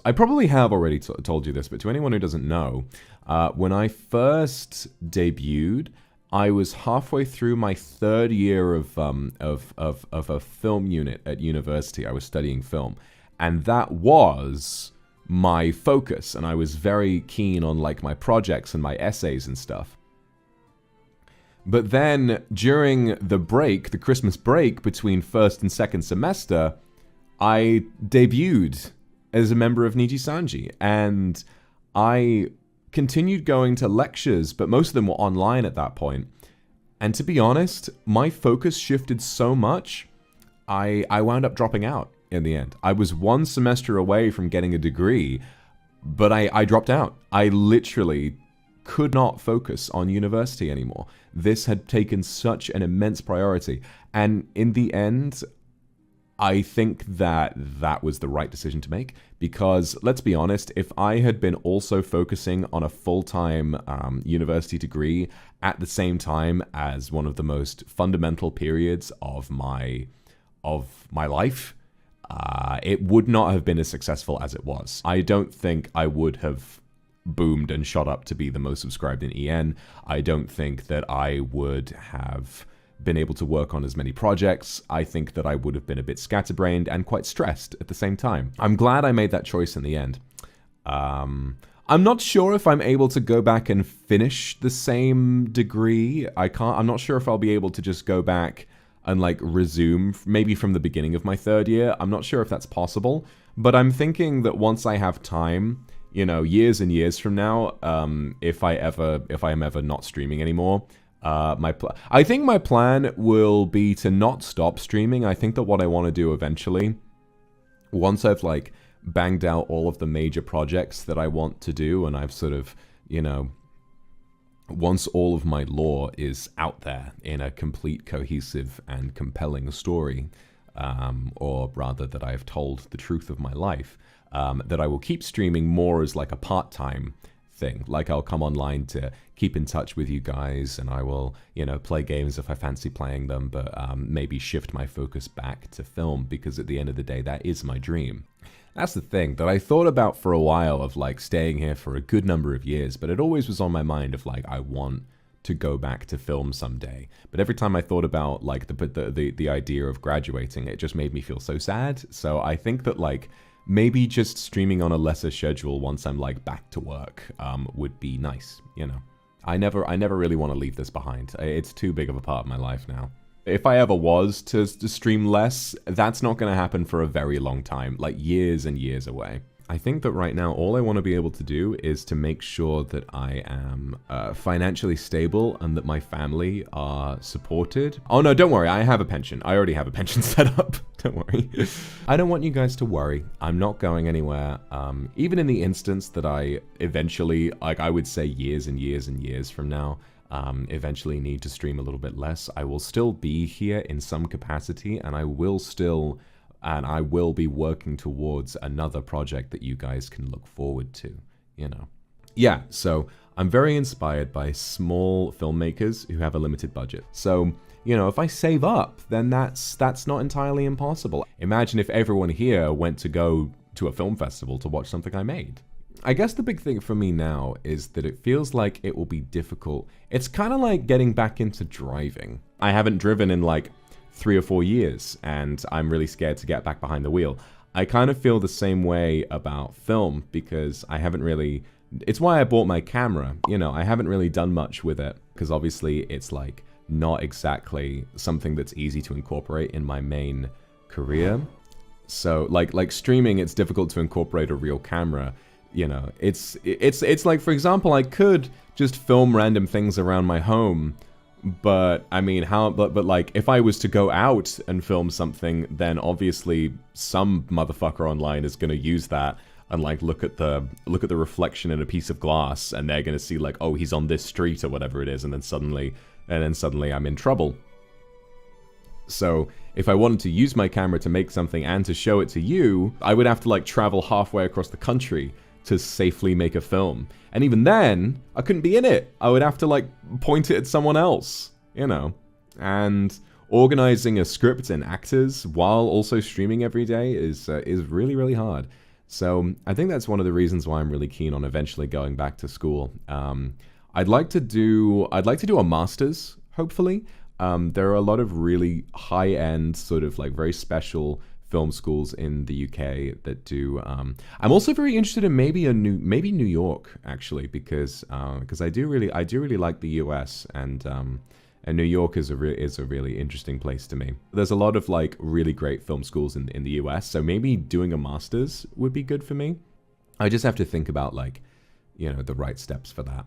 I probably have already told you this, but to anyone who doesn't know, when I first debuted, I was halfway through my third year of a film unit at university. I was studying film, and that was my focus, and I was very keen on like my projects and my essays and stuff. But then during the break, the Christmas break between first and second semester, I debuted as a member of Niji Sanji, and I continued going to lectures, but most of them were online at that point. And to be honest, my focus shifted so much, I wound up dropping out in the end. I was one semester away from getting a degree, but I dropped out. I literally could not focus on university anymore. This had taken such an immense priority. And in the end, I think that that was the right decision to make, because let's be honest, if I had been also focusing on a full-time university degree at the same time as one of the most fundamental periods of my life, it would not have been as successful as it was. I don't think I would have boomed and shot up to be the most subscribed in EN. I don't think that I would have been able to work on as many projects. I think that I would have been a bit scatterbrained and quite stressed at the same time. I'm glad I made that choice in the end. I'm not sure if I'm able to go back and finish the same degree. I'm not sure if I'll be able to just go back and like resume maybe from the beginning of my third year. I'm not sure if that's possible, but I'm thinking that once I have time, you know, years and years from now, if I am ever not streaming anymore, I think my plan will be to not stop streaming. I think that what I want to do eventually, once I've like banged out all of the major projects that I want to do, and I've sort of, you know, once all of my lore is out there in a complete, cohesive, and compelling story, or rather that I have told the truth of my life, that I will keep streaming more as like a part-time thing. Like I'll come online to keep in touch with you guys, and I will, you know, play games if I fancy playing them, but maybe shift my focus back to film, because at the end of the day, that is my dream. That's the thing that I thought about for a while, of like staying here for a good number of years, but it always was on my mind of like, I want to go back to film someday. But every time I thought about like the idea of graduating, it just made me feel so sad. So I think that like maybe just streaming on a lesser schedule once I'm like back to work would be nice, you know. I never really want to leave this behind. It's too big of a part of my life now. If I ever was to stream less, that's not going to happen for a very long time, like years and years away. I think that right now, all I want to be able to do is to make sure that I am financially stable and that my family are supported. Oh no, don't worry, I have a pension. I already have a pension set up. Don't worry. I don't want you guys to worry. I'm not going anywhere. Even in the instance that I eventually, like I would say years and years and years from now, eventually need to stream a little bit less, I will still be here in some capacity, and I will be working towards another project that you guys can look forward to, you know. Yeah, so I'm very inspired by small filmmakers who have a limited budget. So, you know, if I save up, then that's not entirely impossible. Imagine if everyone here went to go to a film festival to watch something I made. I guess the big thing for me now is that it feels like it will be difficult. It's kind of like getting back into driving. I haven't driven in like 3 or 4 years, and I'm really scared to get back behind the wheel. I kind of feel the same way about film, because I haven't really... It's why I bought my camera. You know, I haven't really done much with it, because obviously it's like not exactly something that's easy to incorporate in my main career. So like streaming, it's difficult to incorporate a real camera. You know, it's like, for example, I could just film random things around my home, but I mean, but like, if I was to go out and film something, then obviously some motherfucker online is going to use that and like look at the reflection in a piece of glass, and they're going to see like, oh, he's on this street or whatever it is, and then suddenly I'm in trouble. So if I wanted to use my camera to make something and to show it to you, I would have to like travel halfway across the country to safely make a film. And even then, I couldn't be in it. I would have to like point it at someone else, you know. And organizing a script and actors while also streaming every day is really, really hard. So I think that's one of the reasons why I'm really keen on eventually going back to school. I'd like to do a master's, hopefully. There are a lot of really high end, sort of like very special film schools in the UK that do. I'm also very interested in maybe New York, actually, because I do really like the US, and New York is a really interesting place to me. There's a lot of like really great film schools in the US, so maybe doing a master's would be good for me. I just have to think about, like, the right steps for that.